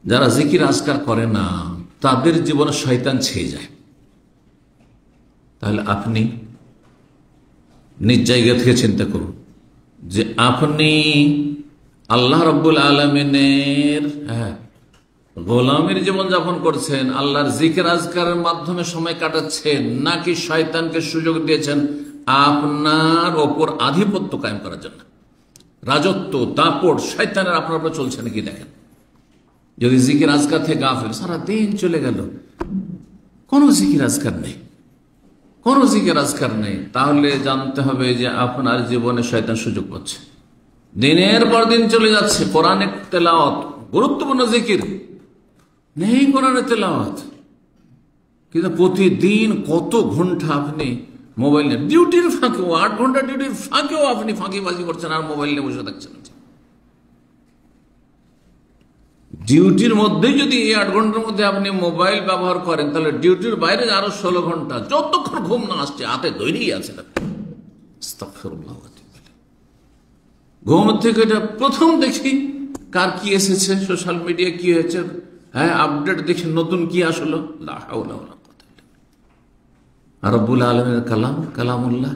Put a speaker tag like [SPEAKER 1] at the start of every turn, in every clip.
[SPEAKER 1] যারা জিকির আজকার করে না তাদের জীবনে শয়তান ছেয়ে যায়। তাহলে আপনি নিজ জায়গা থেকে চিন্তা করুন যে আপনি আল্লাহ রাব্বুল আলামিনের গোলামের জীবন যাপন করছেন, আল্লাহর জিকির আজকারের মাধ্যমে সময় কাটাচ্ছেন, নাকি শয়তানকে সুযোগ দিয়েছেন আপনার ওপর আধিপত্য কায়েম করার জন্য। রাজত্ব দাপট শয়তানের আপনার উপর চলছে নাকি দেখেন। যদি জিকির আজকার থেকে গাফিল, সারা দিন চলে গেল, কোনো জিকির আজকার নেই, কোনো জিকির আজকার নেই, তাহলে জানতে হবে যে আপনার জীবনে শয়তান সুযোগ পাচ্ছে। দিনের পর দিন চলে যাচ্ছে, কোরআনের তেলাওয়াত গুরুত্বপূর্ণ জিকির নেই, কোরআনের তেলাওয়াত, কিন্তু প্রতিদিন কত ঘন্টা আপনি মোবাইল নিয়ে ডিউটির ফাঁকেও 8 ঘন্টা ডিউটির ফাঁকেও আপনি ফাঁকিবাজি করছেন আর মোবাইল নিয়ে বসে থাকছেন। ডিউটির মধ্যে যদি 8 ঘন্টার মধ্যে আপনি মোবাইল ব্যবহার করেন, তাহলে ডিউটির বাইরে আরো 16 ঘন্টা, যতক্ষণ ঘুম না আসছে হাতে ধরেই আছে। ঘুম থেকে প্রথম দেখি কার কি এসেছে, সোশ্যাল মিডিয়া কি হয়েছে, আপডেট দেখি নতুন কি আসলো। রব্বুল আলামিনের কালাম, কালামুল্লাহ।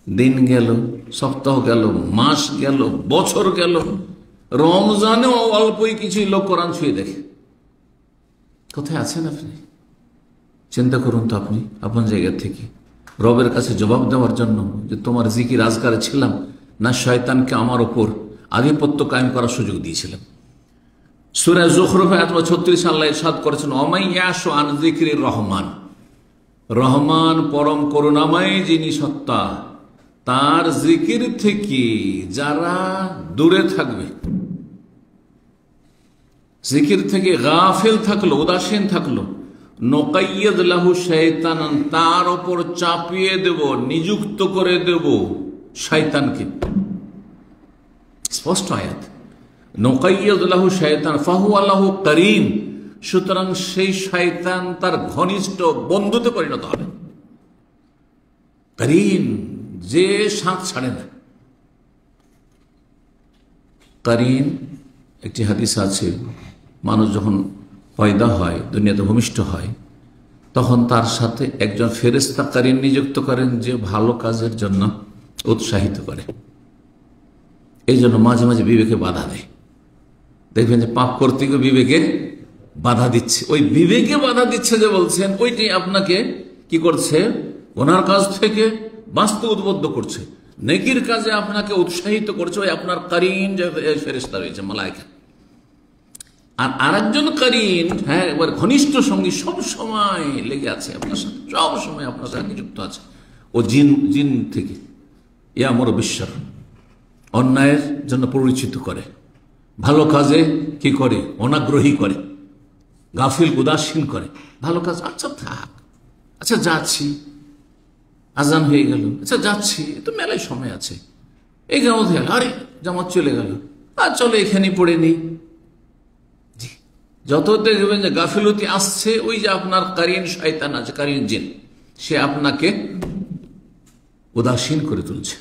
[SPEAKER 1] দিন গেল, সপ্তাহ গেল, মাস গেল, বছর গেল, রমজানেও অল্পই কিছুই লোক কোরআন ছুঁয়ে দেখে। কোথায় আছেন আপনি? চিন্তা করুন তো আপনি আপনার জায়গা থেকে রবের কাছে জবাব দেওয়ার জন্য যে তোমার জিকির আজকারে ছিলাম না শয়তানকে আমার ওপর আধিপত্য কায়েম করার সুযোগ দিয়েছিলাম। সূরা যুখরুফ আয়াত 36 আল্লাহ ইরশাদ করেছেন, ওমাইয়াশু আন যিকরির রহমান, রহমান পরম করুণাময় যিনি সত্তা, তার জিকির থেকে যারা দূরে থাকবে, জিকির থেকে গাফিল থাকলো, উদাসীন থাকলো, নুকাইয়িদ লাহু শাইতানান, তার উপর চাপিয়ে দেব, নিযুক্ত করে দেব শয়তানকে। স্পষ্ট আয়াত, নুকাইয়িদ লাহু শাইতান ফাহুয়া লাহু কারীন, সুতরাং সেই শয়তান তার ঘনিষ্ঠ বন্ধুতে পরিণত হবে। কারীন, যে সাথ ছাড়ে না। কারীন, একটি হাদিস আছে, মানুষ যখন পয়দা হয়, দুনিয়াতে ভূমিষ্ঠ হয়, তখন তার সাথে একজন ফেরেশতা কারীন নিযুক্ত করেন যে ভালো কাজের জন্য উৎসাহিত করে। এই জন্য মাঝে মাঝে বিবেকে বাধা দেয়। দেখবেন যে পাপ করতে গিয়ে বিবেকে বাধা দিচ্ছে। ওই বিবেকে বাধা দিচ্ছে যে বলছেন, ওইটি আপনাকে কি করছে, গুনার কাজ থেকে বাঁচতে উদ্বুদ্ধ করছে, নেকির কাজে আপনাকে উৎসাহিত করছে। ওই আপনার কারীন যে ফেরেশতা রয়েছে, মালায়েকা। আর আরেকজন কারীন, একবার ঘনিষ্ঠ সঙ্গী, সব সময় লেগে আছে আপনার সাথে, সব সময় আপনার সাথে নিযুক্ত আছে। ও জিন থেকে ইয়ামুর বিশ্বর, অন্যায়ের জন্য পরিচিত করে, ভালো কাজে কি করে, অনাগ্রহী করে, গাফিল উদাসীন করে। ভালো কাজ, আচ্ছা থাক, আচ্ছা যাচ্ছি, আজান হয়ে গেল, আচ্ছা যাচ্ছি, তো মেলায় সময় আছে, এই জামাত হয়ে গেল, আরে জামাত চলে গেল, আর চলো এখানে পড়ে নেই। যত দেখবেন যে গাফিলতি আসছে, ওই যে আপনার কারীন শয়তান আছে, কারীন জিন, সে আপনাকে উদাসীন করে তুলছে।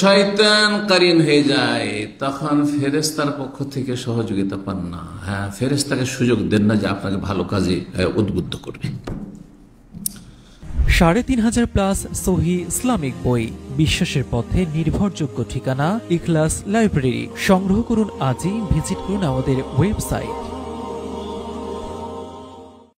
[SPEAKER 1] শয়তান কারীন হয়ে যায়, তখন ফেরেশতার পক্ষ থেকে সহযোগিতা পান না। ফেরেশতাকে সুযোগ দেন না যে আপনাকে ভালো কাজে উদ্বুদ্ধ করবে।
[SPEAKER 2] ৩৫০০+ সহিহ ইসলামিক বই, বিশ্বাসের পথে নির্ভরযোগ্য ঠিকানা ইখলাস লাইব্রেরি। সংগ্রহ করুন আজই, ভিজিট করুন আমাদের ওয়েবসাইট